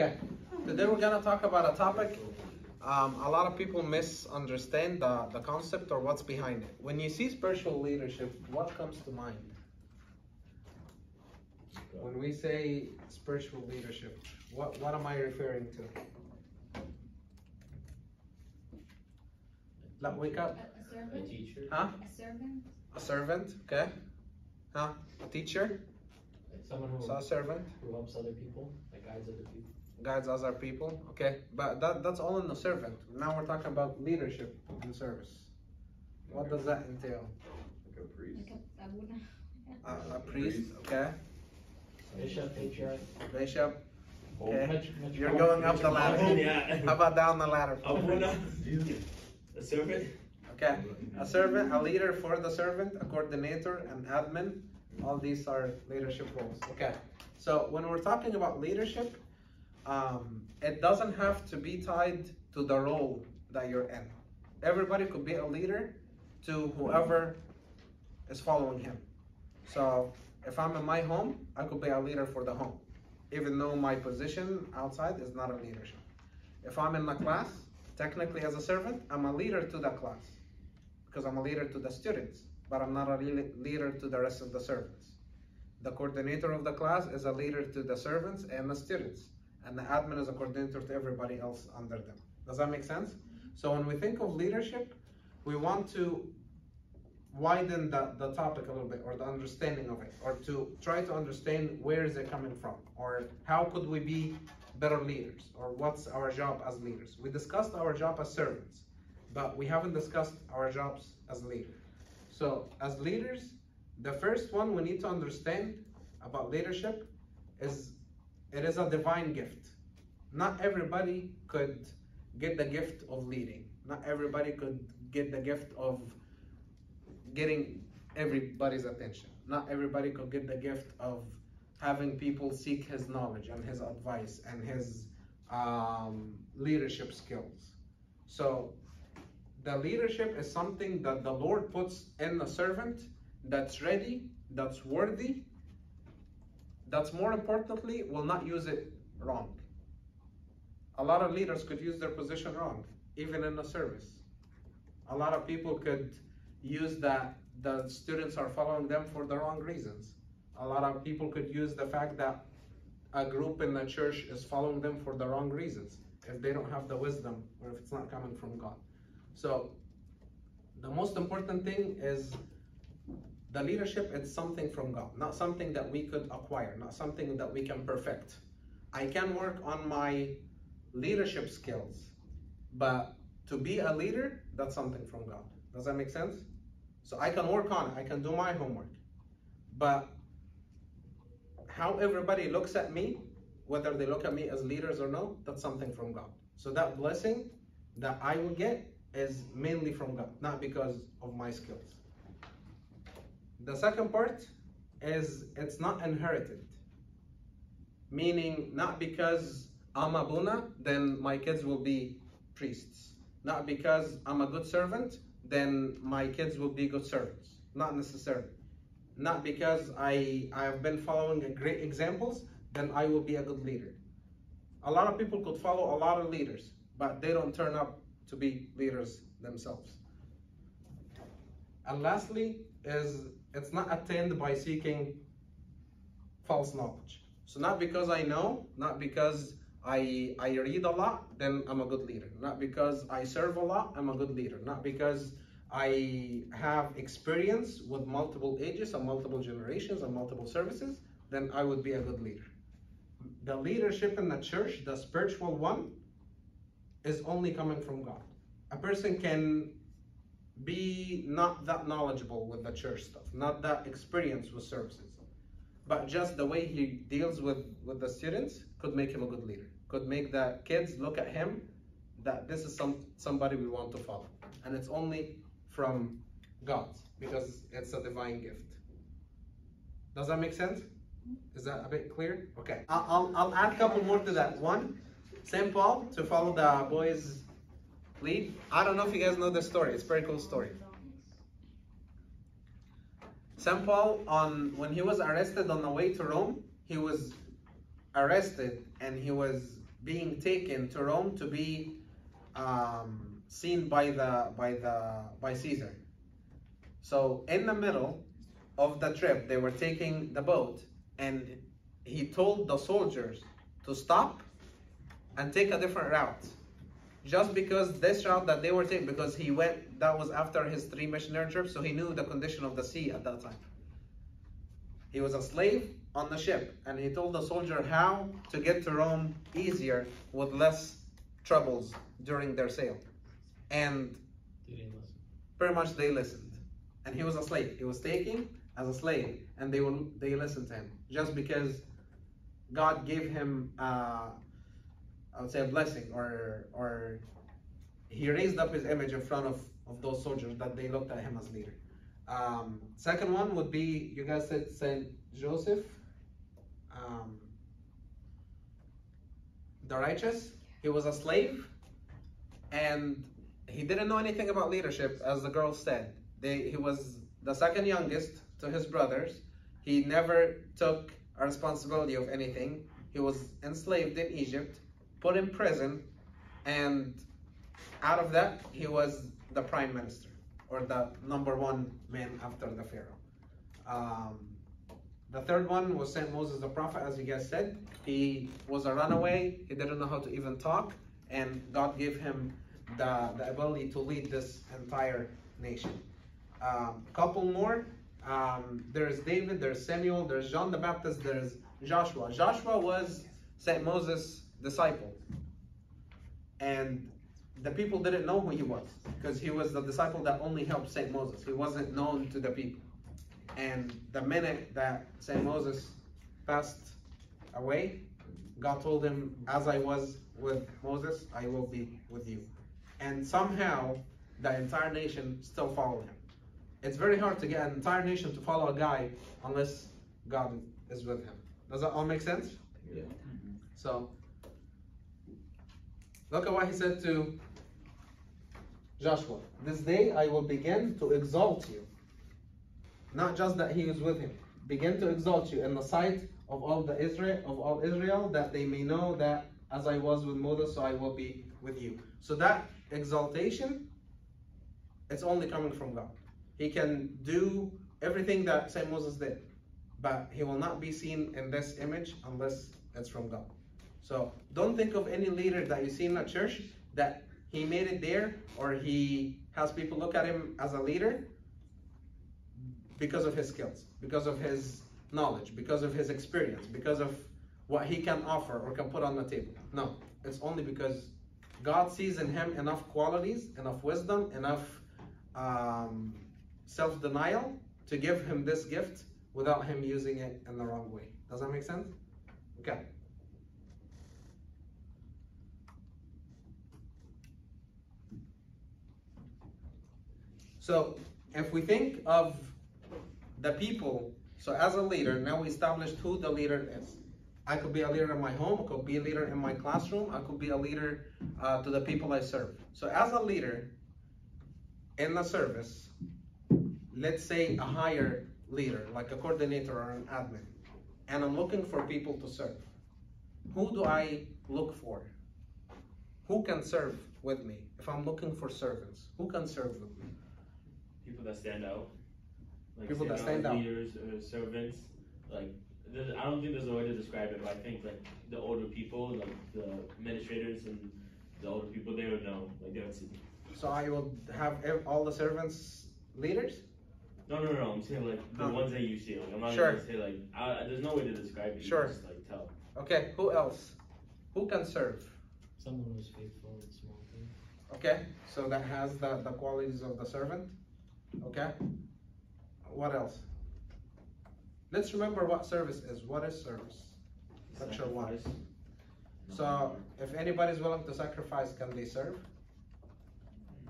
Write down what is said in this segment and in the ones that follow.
Okay, today we're going to talk about a topic. A lot of people misunderstand the concept or what's behind it. When you see spiritual leadership, what comes to mind? When we say spiritual leadership, what am I referring to? Like, wake up. A servant? A teacher? Huh? A servant? A servant, okay. Huh? A teacher? Like someone So a servant. who helps other people, like guides other people. Guides other people, okay. But that's all in the servant. Now we're talking about leadership and service. What does that entail? Like a priest. Like a A priest, okay. Bishop, patriarch. Bishop, okay. Met- You're going up the ladder. Yeah. How about down the ladder? A servant? Okay. A servant, a leader for the servant, a coordinator, an admin. All these are leadership roles. Okay. So when we're talking about leadership, it doesn't have to be tied to the role that you're in. Everybody could be a leader to whoever is following him. So if I'm in my home, I could be a leader for the home, even though my position outside is not a leadership. If I'm in the class, technically as a servant, I'm a leader to the class because I'm a leader to the students, but I'm not a leader to the rest of the servants. The coordinator of the class is a leader to the servants and the students, and the admin is a coordinator to everybody else under them. Does that make sense? So when we think of leadership, we want to widen the topic a little bit, or the understanding of it, or to try to understand where is it coming from, or how could we be better leaders, or what's our job as leaders. We discussed our job as servants, but we haven't discussed our jobs as leaders. So as leaders, the first one we need to understand about leadership is it is a divine gift. Not everybody could get the gift of leading. Not everybody could get the gift of getting everybody's attention. Not everybody could get the gift of having people seek his knowledge and his advice and his leadership skills. So the leadership is something that the Lord puts in the servant that's ready, that's worthy, that's more importantly, will not use it wrong. A lot of leaders could use their position wrong, even in the service. A lot of people could use that the students are following them for the wrong reasons. A lot of people could use the fact that a group in the church is following them for the wrong reasons, if they don't have the wisdom or if it's not coming from God. So the most important thing is the leadership is something from God, not something that we could acquire, not something that we can perfect. I can work on my leadership skills, but to be a leader, that's something from God. Does that make sense? So I can work on it, I can do my homework, but how everybody looks at me, whether they look at me as leaders or no, that's something from God. So that blessing that I will get is mainly from God, not because of my skills. The second part is it's not inherited, meaning not because I'm a buna, then my kids will be priests. Not because I'm a good servant, then my kids will be good servants. Not necessarily. Not because I have been following great examples, then I will be a good leader. A lot of people could follow a lot of leaders, but they don't turn up to be leaders themselves. And lastly is it's not attained by seeking false knowledge. So not because I know, not because I read a lot, then I'm a good leader. Not because I serve a lot, I'm a good leader. Not because I have experience with multiple ages and multiple generations and multiple services, then I would be a good leader. The leadership in the church, the spiritual one, is only coming from God. A person can be not that knowledgeable with the church stuff, not that experienced with services, but just the way he deals with the students could make him a good leader, could make the kids look at him that this is somebody we want to follow. And it's only from God because it's a divine gift. Does that make sense? Is that a bit clear? Okay, I'll add a couple more to that. One, St. Paul, to follow the boys' lead. I don't know if you guys know this story. It's a very cool story. St. Paul, when he was arrested on the way to Rome, he was arrested and he was being taken to Rome to be seen by Caesar. So in the middle of the trip, they were taking the boat, and he told the soldiers to stop and take a different route. Just because this route that they were taking, because he went, that was after his 3 missionary trips, so he knew the condition of the sea at that time. He was a slave on the ship, and he told the soldier how to get to Rome easier with less troubles during their sail. And pretty much they listened. And he was a slave. He was taken as a slave, and they listened to him just because God gave him I would say a blessing, or he raised up his image in front of those soldiers that they looked at him as leader. Second one would be, you guys said Saint Joseph, the righteous. He was a slave, and he didn't know anything about leadership, as the girl said. He was the second youngest to his brothers. He never took a responsibility of anything. He was enslaved in Egypt, put in prison, and out of that, he was the prime minister, or the #1 man after the Pharaoh. The third one was Saint Moses the prophet, as you guys said. He was a runaway. He didn't know how to even talk, and God gave him the ability to lead this entire nation. Couple more. There's David, there's Samuel, there's John the Baptist, there's Joshua. Joshua was Saint Moses' disciple, and the people didn't know who he was, because he was the disciple that only helped Saint Moses. He wasn't known to the people. And the minute that Saint Moses passed away, God told him, as I was with Moses, I will be with you. And somehow the entire nation still followed him. It's very hard to get an entire nation to follow a guy unless God is with him. Does that all make sense? Yeah. So look at what he said to Joshua. This day I will begin to exalt you. Not just that he is with him. Begin to exalt you in the sight of all Israel, that they may know that as I was with Moses, so I will be with you. So that exaltation, it's only coming from God. He can do everything that Saint Moses did, but he will not be seen in this image unless it's from God. So don't think of any leader that you see in a church that he made it there, or he has people look at him as a leader because of his skills, because of his knowledge, because of his experience, because of what he can offer or can put on the table. No, it's only because God sees in him enough qualities, enough wisdom, enough self-denial to give him this gift without him using it in the wrong way. Does that make sense? Okay. So if we think of the people, so as a leader, now we established who the leader is. I could be a leader in my home, I could be a leader in my classroom, I could be a leader to the people I serve. So as a leader in the service, let's say a higher leader, like a coordinator or an admin, and I'm looking for people to serve. Who do I look for? Who can serve with me? If I'm looking for servants, who can serve with me? People that stand out. Like People that stand out. Leaders or servants. Like, I don't think there's a way to describe it, but I think like the older people, like the administrators and the older people, they would know. Like they would see. So I will have all the servants leaders? No. I'm saying like the ones that you see. Like, I'm not Sure. gonna say like there's no way to describe it. Sure. You just like tell. Okay, who else? Who can serve? Someone who's faithful in small things. Okay, so that has the qualities of the servant. Okay, what else? Let's remember what service is. What is service? Lecture 1. So if anybody's willing to sacrifice, can they serve?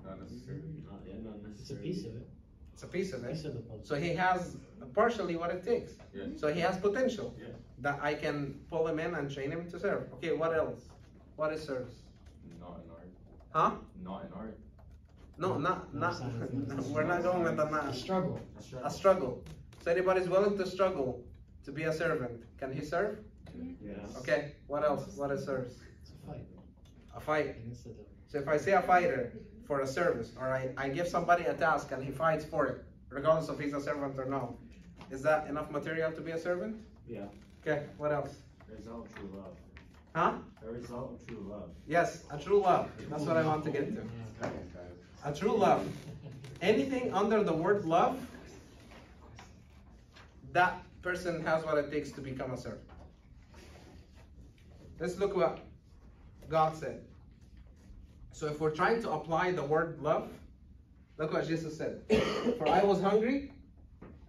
Not necessarily. Not necessarily. It's a piece of it. It's a piece of Piece it. of the puzzle. So he has partially what it takes. Yes. So he has potential Yes. that I can pull him in and train him to serve. Okay, what else? What is service? Not in art. Huh? Not in art. No, not. science. We're not going with the A not. struggle. A struggle. So anybody's willing to struggle to be a servant, can he serve? Yeah. Okay, what else? What is service? It's a fight. A fight. Against the devil. So if I say a fighter for a service, or I give somebody a task and he fights for it, regardless if he's a servant or no, is that enough material to be a servant? Yeah. Okay, what else? The result of true love. Huh? The result of true love. Yes, a true love. That's what I want to get to. A true love. Anything under the word love, that person has what it takes to become a servant. Let's look what God said. So if we're trying to apply the word love, look what Jesus said. For I was hungry,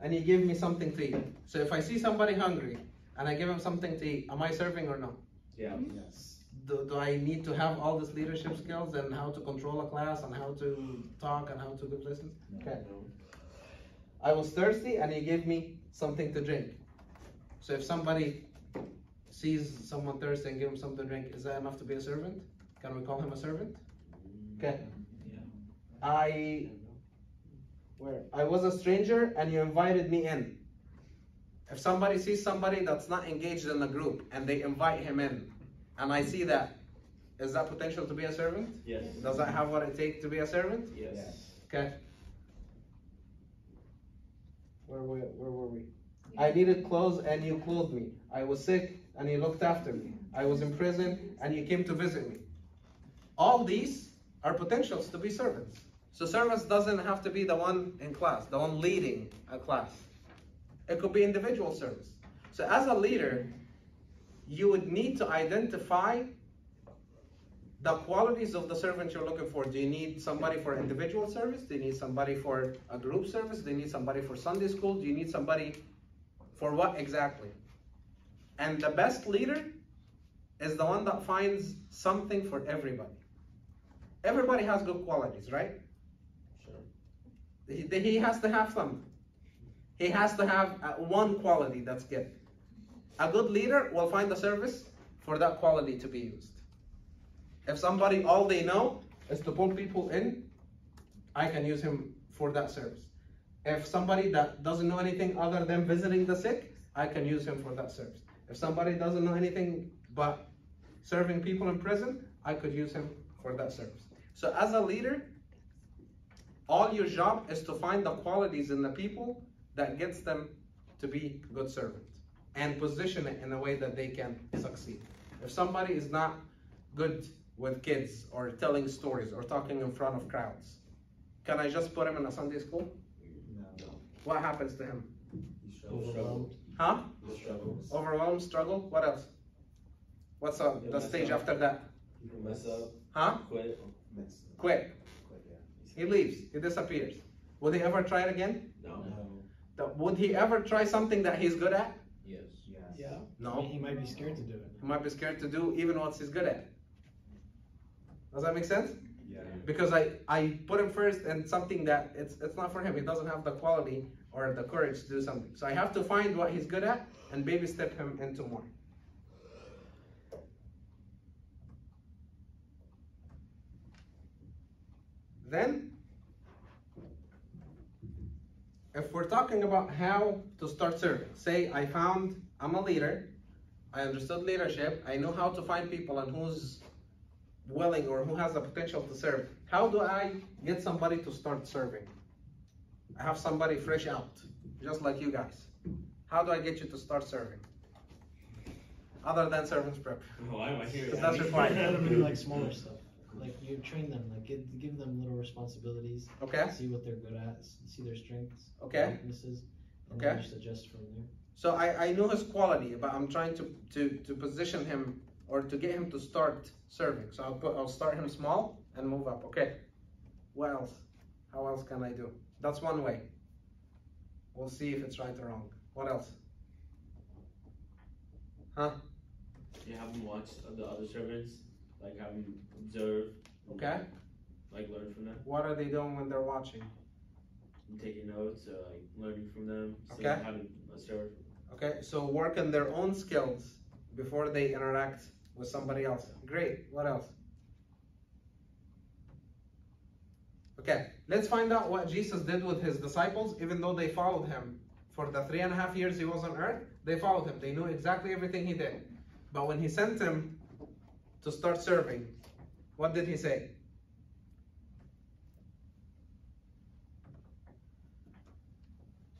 and he gave me something to eat. So if I see somebody hungry, and I give him something to eat, am I serving or no? Yeah. Yes. Do I need to have all these leadership skills and how to control a class and how to talk and how to give lessons? Okay. I was thirsty and he gave me something to drink. So if somebody sees someone thirsty and give him something to drink, is that enough to be a servant? Can we call him a servant? Okay. I was a stranger and you invited me in. If somebody sees somebody that's not engaged in the group and they invite him in, and I see that, is that potential to be a servant? Yes. Does that have what it takes to be a servant? Yes. Okay. Where were we? I needed clothes and you clothed me. I was sick and you looked after me. I was in prison and you came to visit me. All these are potentials to be servants. So service doesn't have to be the one in class, the one leading a class. It could be individual service. So as a leader, you would need to identify the qualities of the servant you're looking for. Do you need somebody for individual service? Do you need somebody for a group service? Do you need somebody for Sunday school? Do you need somebody for what exactly? And the best leader is the one that finds something for everybody. Everybody has good qualities, right? Sure. He has to have something. He has to have one quality that's good. A good leader will find a service for that quality to be used. If somebody, all they know is to pull people in, I can use him for that service. If somebody that doesn't know anything other than visiting the sick, I can use him for that service. If somebody doesn't know anything but serving people in prison, I could use him for that service. So as a leader, all your job is to find the qualities in the people that gets them to be good servants and position it in a way that they can succeed. If somebody is not good with kids or telling stories or talking in front of crowds, can I just put him in a Sunday school? No. What happens to him? He struggles. Overwhelmed. Huh? He struggles. Overwhelmed, struggle, what else? What's up? The stage after that? You mess up, Huh? quit. Quit. Yeah. He leaves, he disappears. Would he ever try it again? No. Would he ever try something that he's good at? Yes. Yes. Yeah. No. I mean, he might be scared to do it. He might be scared to do even what he's good at. Does that make sense? Yeah. Because I put him first in something that it's not for him. He doesn't have the quality or the courage to do something. So I have to find what he's good at and baby step him into more. Then, if we're talking about how to start serving, say I'm a leader, I understood leadership, I know how to find people and who's willing or who has the potential to serve. How do I get somebody to start serving? I have somebody fresh out, just like you guys. How do I get you to start serving? Other than servant's prep. Why am I here? Because that's required. Let them do like smaller stuff. Like you train them, like give them little responsibilities. Okay. See what they're good at, see their strengths, Okay. their weaknesses, and Okay. then just adjust from there. So I know his quality, but I'm trying to position him or to get him to start serving. So I'll start him small and move up. Okay. What else? How else can I do? That's one way. We'll see if it's right or wrong. What else? Huh? You have them watch the other servants, like have them observe. Okay. Like learn from them. What are they doing when they're watching? And taking notes, like learning from them. Seeing Okay. how to serve. Okay, so work on their own skills before they interact with somebody else. Great. What else? Okay, let's find out what Jesus did with his disciples. Even though they followed him for the 3.5 years he was on earth, they followed him. They knew exactly everything he did. But when he sent him to start serving, what did he say?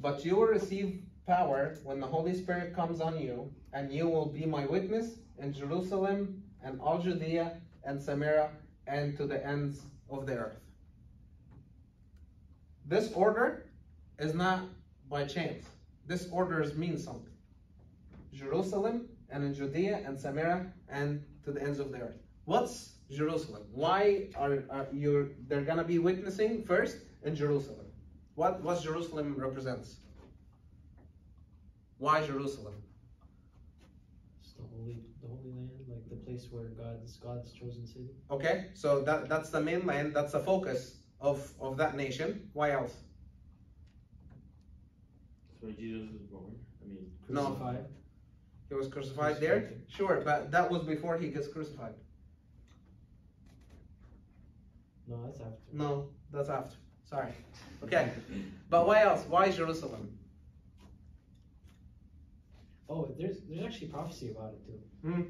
But you will receive power when the Holy Spirit comes on you, and you will be my witness in Jerusalem and all Judea and Samaria and to the ends of the earth. This order is not by chance. This order means something. Jerusalem and in Judea and Samaria and to the ends of the earth. What's Jerusalem? Why they're gonna be witnessing first in Jerusalem? What Jerusalem represents? Why Jerusalem? It's the holy land, like the place where God's chosen city. Okay, so that's the main land. That's the focus of that nation. Why else? That's where Jesus was born. I mean, No. Crucified. He was crucified there? Sure, but that was before he gets crucified. No, that's after. No, that's after. Sorry. Okay, but why else? Why Jerusalem? Oh, there's actually prophecy about it too.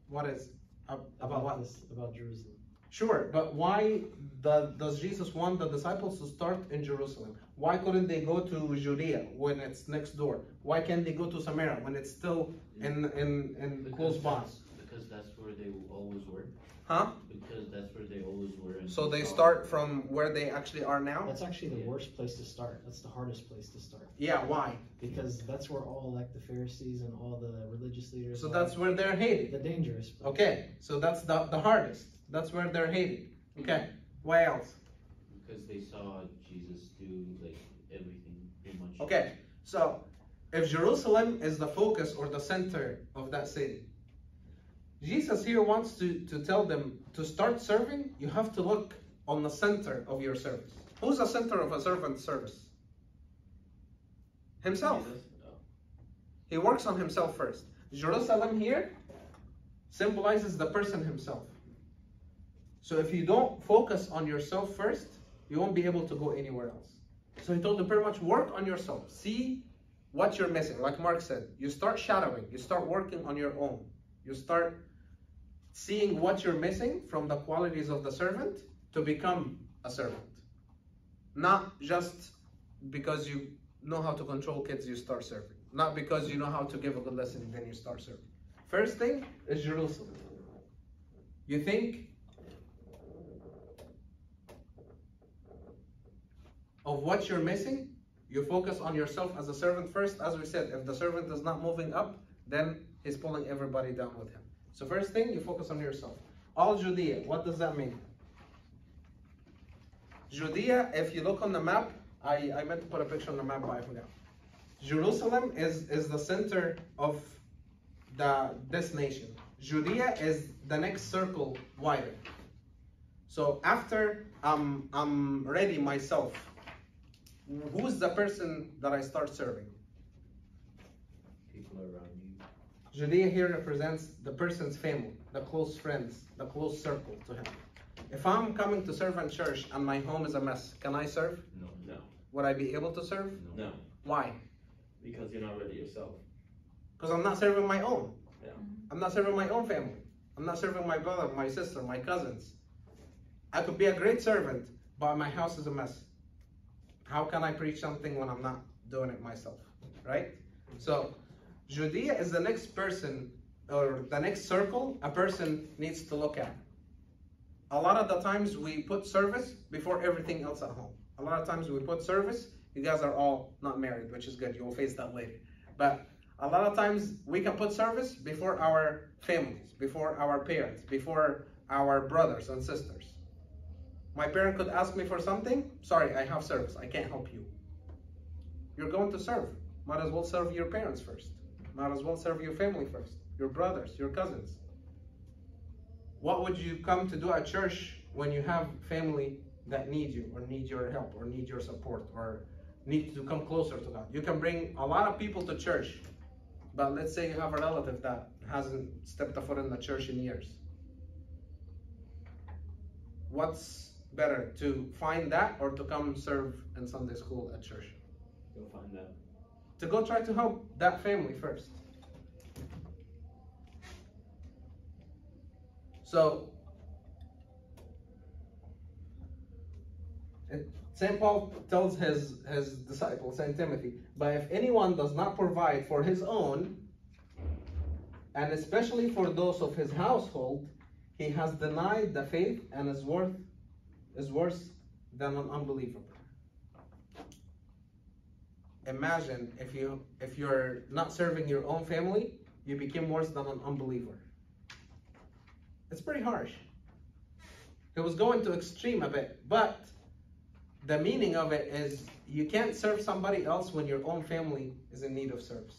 What is? About what? About Jerusalem. Sure, but why does Jesus want the disciples to start in Jerusalem? Why couldn't they go to Judea when it's next door? Why can't they go to Samaria when it's still in close by? Because that's where they always were. Huh? Because that's where they always were. And So they start from where they actually are now? That's actually the worst place to start. That's the hardest place to start. Yeah, why? Because that's where all like the Pharisees and all the religious leaders. So are. that's where they're hated. The dangerous place. Okay, so that's the hardest. That's where they're hated. Okay, why else? because they saw Jesus do like everything pretty much. Okay, so if Jerusalem is the focus or the center of that city, Jesus here wants to tell them to start serving, you have to look on the center of your service. Who's the center of a servant's service? Himself. Jesus? Oh. He works on himself first. Jerusalem here symbolizes the person himself. So if you don't focus on yourself first, you won't be able to go anywhere else. So he told them pretty much work on yourself. See what you're missing. Like Mark said, you start shadowing. You start working on your own. You start seeing what you're missing from the qualities of the servant to become a servant. Not just because you know how to control kids, you start serving. Not because you know how to give a good lesson, then you start serving. First thing is Jerusalem. You think of what you're missing, you focus on yourself as a servant first. As we said, if the servant is not moving up, then he's pulling everybody down with him. So first thing, you focus on yourself. All Judea, what does that mean? Judea, if you look on the map, I meant to put a picture on the map, but I forgot. Jerusalem is the center of this nation. Judea is the next circle wider. So after I'm ready myself, who's the person that I start serving? People around you. Judea here represents the person's family, the close friends, the close circle to him. If I'm coming to serve in church and my home is a mess, can I serve? No. No. Would I be able to serve? No. Why? Because you're not ready yourself. Because I'm not serving my own. Yeah. I'm not serving my own family. I'm not serving my brother, my sister, my cousins. I could be a great servant, but my house is a mess. How can I preach something when I'm not doing it myself? Right? So, Judea is the next person, or the next circle a person needs to look at. A lot of the times we put service before everything else at home. A lot of times we put service. You guys are all not married, which is good. You will face that later. But a lot of times we can put service before our families, before our parents, before our brothers and sisters. My parent could ask me for something. Sorry, I have service. I can't help you. You're going to serve. Might as well serve your parents first. Might as well serve your family first. Your brothers, your cousins. What would you come to do at church when you have family that need you, or need your help, or need your support, or need to come closer to God? You can bring a lot of people to church, but let's say you have a relative that hasn't stepped a foot in the church in years. What's better, to find that or to come serve in Sunday school at church? Go find that. To go try to help that family first. So, St. Paul tells his disciple, St. Timothy, but if anyone does not provide for his own, and especially for those of his household, he has denied the faith and is worse than an unbeliever. Imagine if you're not serving your own family, you become worse than an unbeliever. It's pretty harsh. It was going to extreme a bit, but the meaning of it is you can't serve somebody else when your own family is in need of service.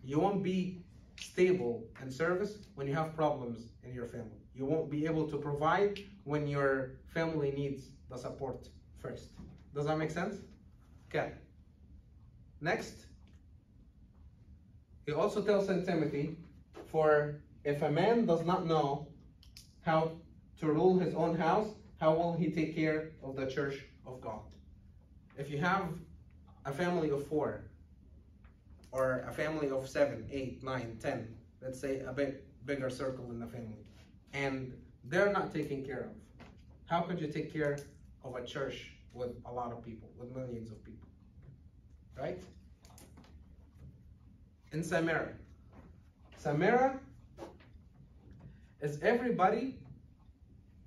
You won't be stable in service when you have problems in your family. You won't be able to provide when your family needs the support first. Does that make sense? Okay. Next, he also tells St. Timothy, for if a man does not know how to rule his own house, how will he take care of the church of God? If you have a family of 4, or a family of 7, 8, 9, 10, let's say a bit bigger circle in the family, and they're not taken care of, how could you take care of a church with a lot of people, with millions of people? Right? In Samaria. Samaria is everybody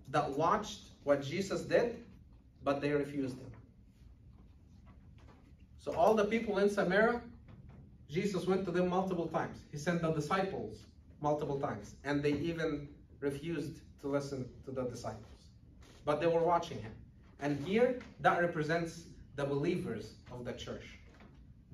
that watched what Jesus did, but they refused him. So all the people in Samaria, Jesus went to them multiple times. He sent the disciples multiple times, and they even refused to listen to the disciples. But they were watching him. And here, that represents the believers of the church.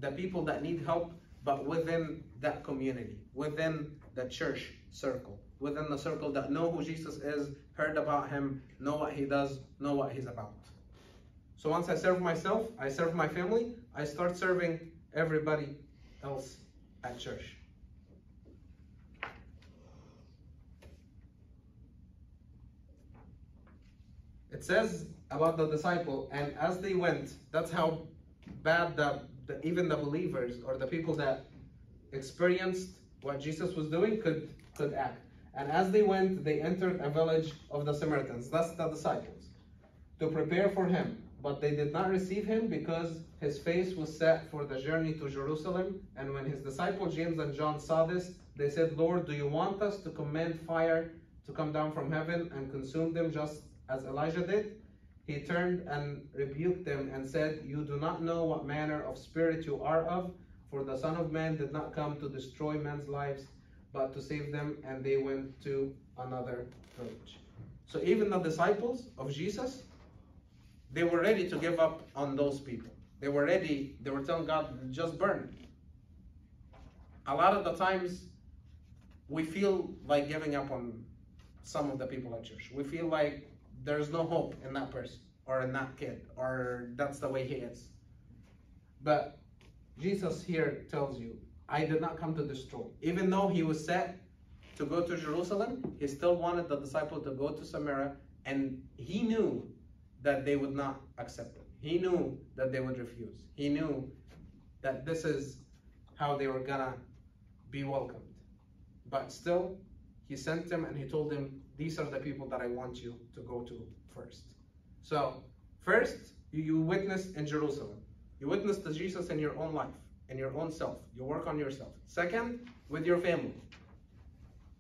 The people that need help, but within that community, within the church circle, within the circle that know who Jesus is, heard about him, know what he does, know what he's about. So once I serve myself, I serve my family, I start serving everybody else at church. It says about the disciple, and as they went, that's how bad even the believers or the people that experienced what Jesus was doing could act. And as they went, they entered a village of the Samaritans, that's the disciples, to prepare for him. But they did not receive him because his face was set for the journey to Jerusalem. And when his disciples James and John saw this, they said, Lord, do you want us to command fire to come down from heaven and consume them just as Elijah did? He turned and rebuked them and said, you do not know what manner of spirit you are of, for the Son of Man did not come to destroy men's lives, but to save them. And they went to another village. So even the disciples of Jesus, they were ready to give up on those people. They were telling God, just burn it. A lot of the times, we feel like giving up on some of the people at church. We feel like there's no hope in that person, or in that kid, or that's the way he is. But Jesus here tells you, I did not come to destroy. Even though he was set to go to Jerusalem, he still wanted the disciple to go to Samaria, and he knew that they would not accept it. He knew that they would refuse. He knew that this is how they were gonna be welcomed. But still, he sent them and he told them, these are the people that I want you to go to first. So, first, you witness in Jerusalem. You witness to Jesus in your own life, in your own self. You work on yourself. Second, with your family.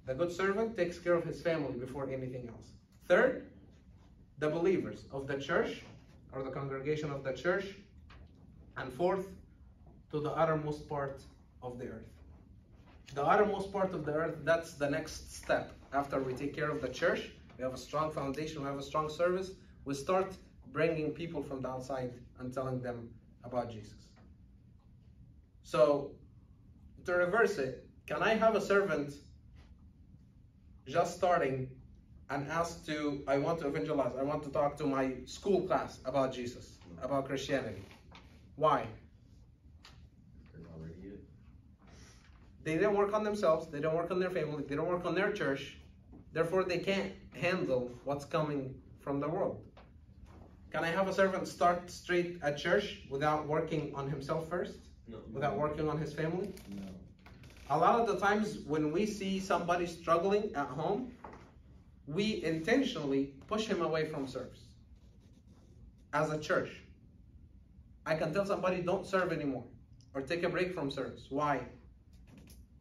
The good servant takes care of his family before anything else. Third, the believers of the church, or the congregation of the church. And fourth, to the uttermost part of the earth. The uttermost part of the earth, that's the next step. After we take care of the church, we have a strong foundation, we have a strong service, we start bringing people from the outside and telling them about Jesus. So, to reverse it, can I have a servant just starting and ask to, I want to evangelize, I want to talk to my school class about Jesus, about Christianity? Why? They didn't work on themselves, they don't work on their family, they don't work on their church, therefore they can't handle what's coming from the world. Can I have a servant start straight at church without working on himself first? No. Without working on his family? No. A lot of the times when we see somebody struggling at home, we intentionally push him away from service. As a church, I can tell somebody don't serve anymore or take a break from service. Why?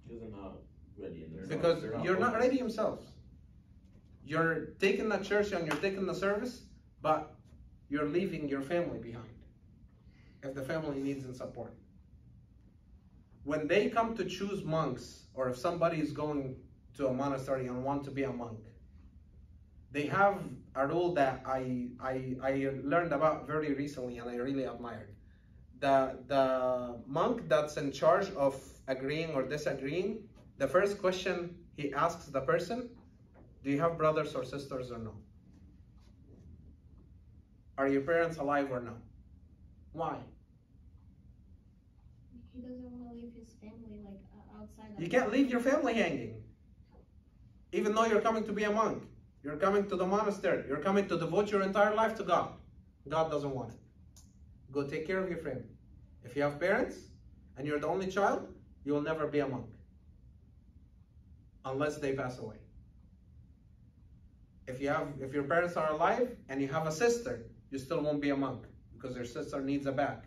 Because they're not ready in their Because you're not ready yourselves. You're taking the church and you're taking the service, but you're leaving your family behind if the family needs and support. When they come to choose monks, or if somebody is going to a monastery and want to be a monk, they have a rule that I learned about very recently and I really admired. The monk that's in charge of agreeing or disagreeing, the first question he asks the person, do you have brothers or sisters or no? Are your parents alive or no? Why? He doesn't want to leave his family like outside. You can't leave your family hanging. Even though you're coming to be a monk, you're coming to the monastery, you're coming to devote your entire life to God. God doesn't want it. Go take care of your family. If you have parents and you're the only child, you will never be a monk unless they pass away. If your parents are alive and you have a sister, you still won't be a monk because your sister needs a back.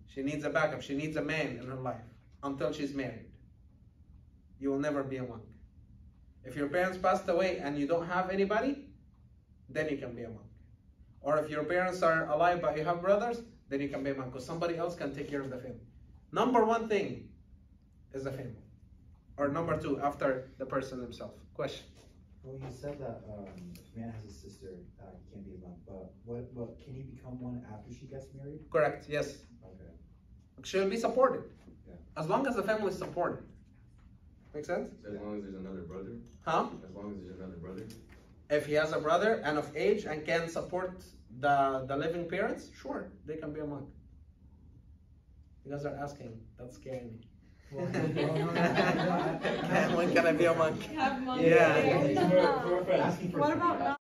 She needs a backup. She needs a man in her life until she's married. You will never be a monk. If your parents passed away and you don't have anybody, then you can be a monk. Or if your parents are alive but you have brothers, then you can be a monk because somebody else can take care of the family. Number one thing is the family. Or number two, after the person himself. Question? Well, you said that if a man has a sister, he can't be a monk. But what can he become one after she gets married? Correct, yes. Okay. She'll be supported. Yeah. As long as the family is supported. Make sense? As long as there's another brother? Huh? As long as there's another brother? If he has a brother and of age and can support the living parents, sure, they can be a monk. You guys are asking, that's scaring me. When can I be a monk? Have money. Yeah. there. For friends. Asking for What about